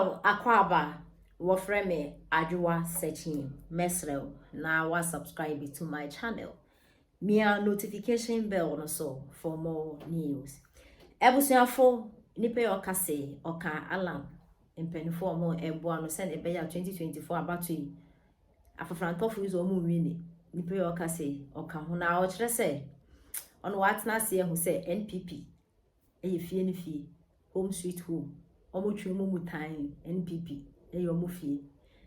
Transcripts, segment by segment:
Well, Akwaba, Wofreme, Ajua searching, Mesrel, now was subscribe to my channel. Mia notification bell also for more news. Ebusiafo, nipe okase, oka alam, impenifo mo ebo no send ebeya 2024 abatu afafranto fu izo mu wini. Nipe okase, oka ho na o kire se ono watna se hu se NPP. Eye fie ni fie, home sweet home. Omo twemu mutan NPP eye omo fie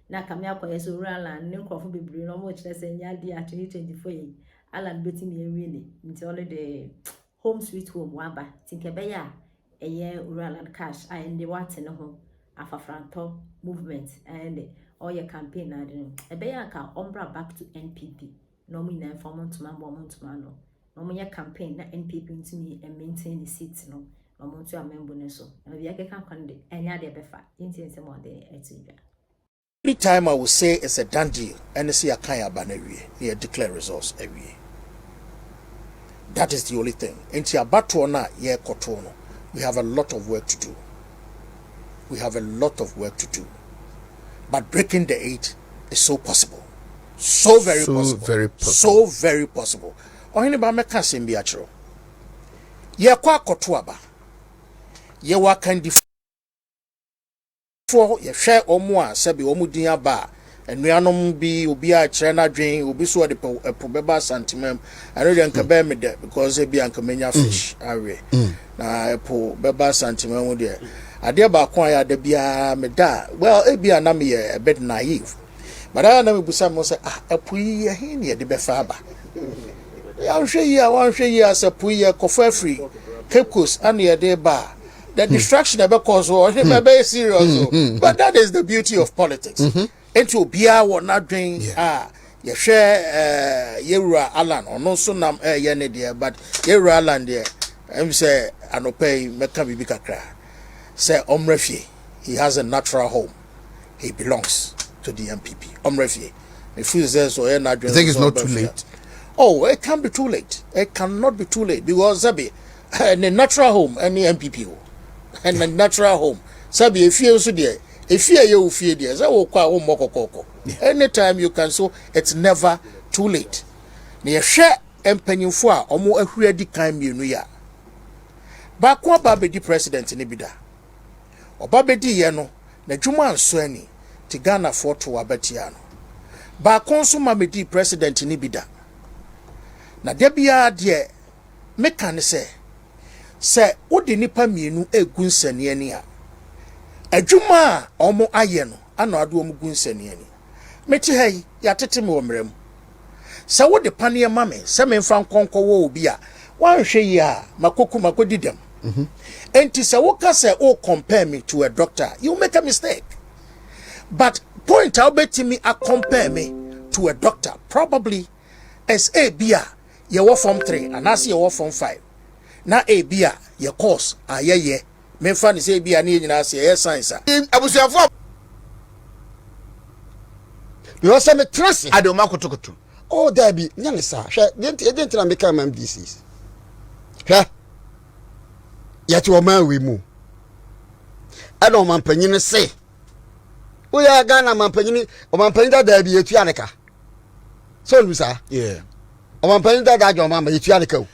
na kamia kwaye so rural ne nkrofo bebre no omo kire se nya dia 2024 yi alan betimi enwie ne nti ole de home sweet home waba tinkebe ya eye rural cash and the what ne ho afafranto movement and all your campaign na de ebe ya ka ombra back to NPP no mo ina informant ma no no mo ya campaign na NPP ntimi maintain the seats no omuntu amembo ne so na bia keka kwande enya de befa intiense mo de etidwa. Every time I will say it's a done deal and see a kaya banawie near declare results every. That is the only thing. Enti abato na ye kotono. We have a lot of work to do. We have a lot of work to do. But breaking the 8 is so possible. So very possible. So very possible. Ohini ba meka sembi achiro. Ye kwa kotoaba. Ye wakandi for ye share omo a sebi omo din aba enuanom bi obi a kire na dwen obi so de probeba santimem eno de nka be me de because e bi anka menya fish awe na probeba santimem de ade ba kon ya da bia me da well e bi na me ye a bit naive but I na me busa mo say epo yi he ne de be fa ba ya hwe yi a wan hwe yi asepo yi kofa free Cape Coast and ye de ba. The distraction about cause or very serious. But that is the beauty of politics. Into Bia will not drink you share Yera Alan or no so nam yene dear, but Yera Alan dear. I'm say Anope Mekabi Bikakra. Say Omrefi, he has a natural home. He belongs to the NPP. Omrefi. If he says so, I think it's not too late. Oh, it can be too late. It cannot be too late because Zabi and a natural home and the NPP. And a natural home. Sabi if you so there, if you fear there, that will kwa moko. Anytime you can, so it's never too late. Near share empenyufo a omo ahwe di kan mienu ya. Ba kwa babedi president ni bida. Obabedi ye no, na dwuma anso ani, ti Ghana for to abetia no. Ba konso mamedi president ni bida. Na debia de meka ne se odi nipa mienu egunsane ani a adwuma omo aye no ana ado omo gunsane ani meti hai ya tete me omrem se wodi pane ma me se me mfa nkonko wo obi a wanhwe yi a makodi dem enti se wo ka se o compare me to a doctor you make a mistake but point out beti me a compare me to a doctor probably as a bia ye wo form 3 and as ye wo form 5 na ebia ye course ayeye memfa ni say ebia na nyina ase ye science abusuafo yo se me trust ade o makotokoto oh dabi nyane sa hwe didn't na make am disease hwe yati o man we mu ade o man panyin se o ya Ghana man panyin o man panyin da dabi etu aneka so lusa yeah o man panyin da da jo man etu aneka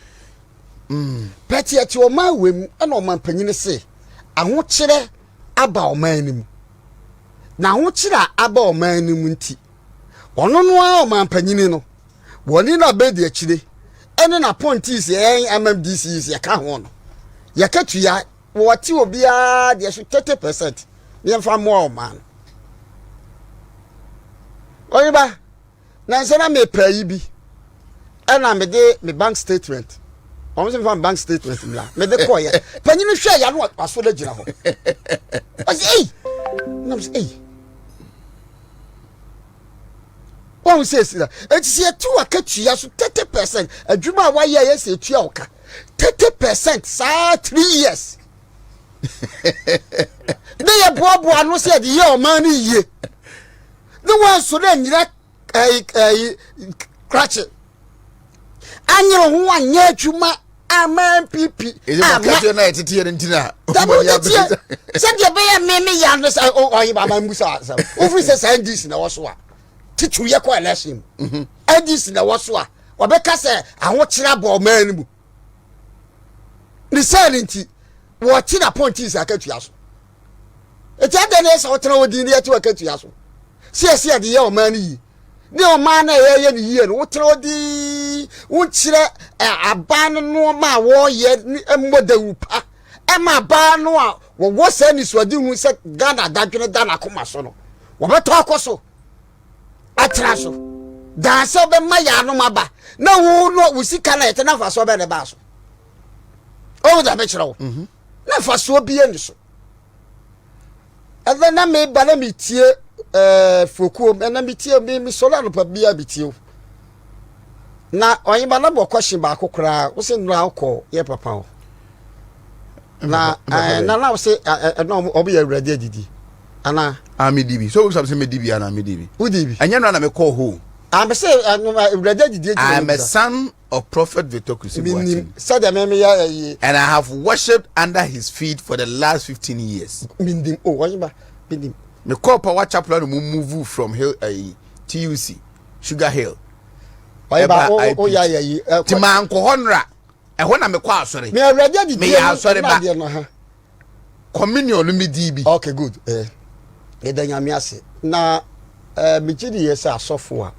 Peti ati o ma wem ana o man panyin se ahokire aba o man nim na ahokire aba o man nim nti ono no a o man panyin no woni na bedi akire ene na pontis MMDC is ya ka ho no ya katua woti obi a de 30% ye mfa mo o man oyiba na nsana me pay bi ena me de me bank statement I'm saying from bank statement me de call ya panyin hwe ya no aso da gira ho I say no say eh one says that it's here to akatua so 30% adwuma wa ya yes etua oka 30% sa 3 years they ya bobo anu say the year man ye the one so then nyira cratch anyiro ho anya adwuma ama NPP is it catch your night here in Tina? Send your bay me yan say oh you baba musa say ofri say send this na wo so a titu ye kwa election this na wo so a obeka say ahwo kira bo man mu ni silent wo ti na point is akatua so eti adane say wo tena wo din ye ti akatua so sie de ye o man yi ni o man na ye ni yie no wo tena wo di wo kire aban no ma wo ye mmodawupa e ma ba no a wo se ni so di hu se Ghana dadwene da na koma so no wo beto akoso atra so dan se be ma ya no maba na wo no wo sika na yete na fa so be ne ba so o da be kire wo na fa so bi eni so ave na me ba na me tie fokuo na me tie me sola no pa bia bitie na onye ba na bo question ba akokra wo se nra akọ ye papa o na na wo se no obi ya ready adidi ana Amidibi so we say me dibi ana Amidibi udibi anya no na me call home I'm say ready adidi I'm a son of Prophet Victor Kusibuati and I have worshipped under his feet for the last 15 years mindim oh onye ba mindim me call power chapel no move from hill TUC Sugar Hill ba o ya yi ti man ko honra e ho na me kwa asore me ready adidi me ya asore ba communion me dibi okay good edanya mi ase na me gidi yes asofo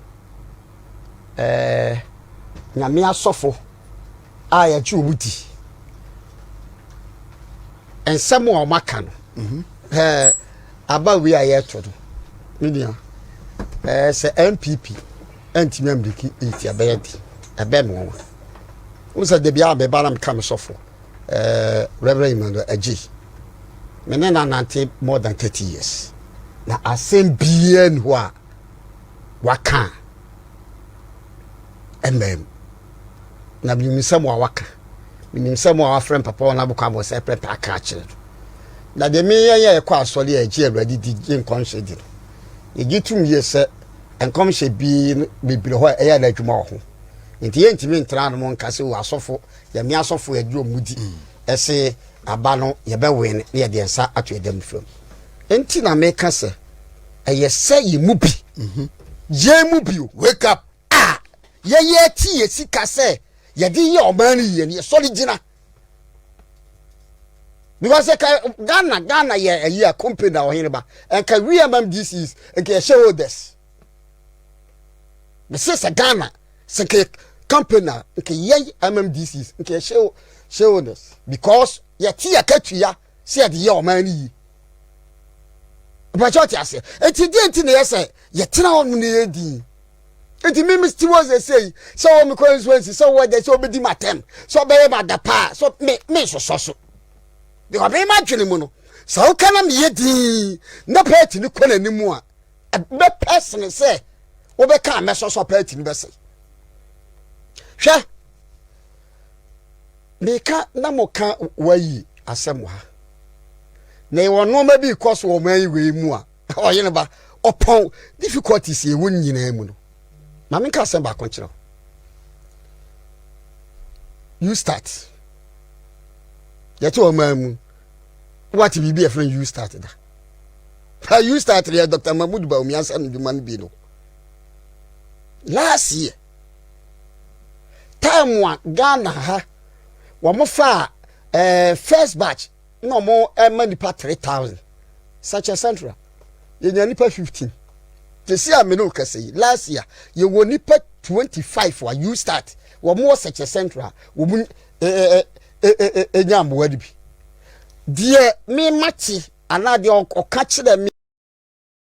a nyame asofo a ya chi obuti ensem o maka no aba wi aye to do media se NPP antimi amdiki iti abeyedi ebe no wo se de bia be bana mka me sofo Reverend Emmanuel Aji me na nante more than 30 years na asembien ho a waka na binisam wa waka binisam wa friend papa na bukwa mo se prepare aka kire na de me ye kwa asole agi awradi di nkonhye di egitum ye se enkomhye bi bibire ho eya na adwuma ho nti ye ntimi ntra no nka se wo asofo ya mi asofo agi omudi ese aba no ye be win na ye de nsa ato edam fam enti na me ka se eye se ye mubi ye mubi wake up ye ti ye sika se ye di ye oman ye ni so gina because Ghana ye a year company na ohin ba and can we MMDCs and can shareholders me say Ghana se company ke ye MMDCs and can shareholders because ye ti ya katuya se di ye oman yi but what you say enti di enti na ye say ye tena on na ye di enti me still was say so me consequences so what they so be di matem so be ma da pa so me so de wa be ma dwene mu no so kana me ye di na party ni kona ni mu a be person say wo be ka me so party ni be say hwe me ka na mo ka wayi asem ha na e wono ma bi cause wo man we mu a oye ne ba opon difficulties e won nyina mu no ma me ka asem ba konchiro you start yet o man mu what be a friend you started how you started here Dr. Mahmoud Baumi answer no man bi no last year time one Ghana ha wo mo fa first batch no more nipa 3,000 such a central ye nipa 15 they see am no kase last year you won nipa 25 for you start wo more such a central wo mun enyambo wadi bi die me mati ana de o ka kire me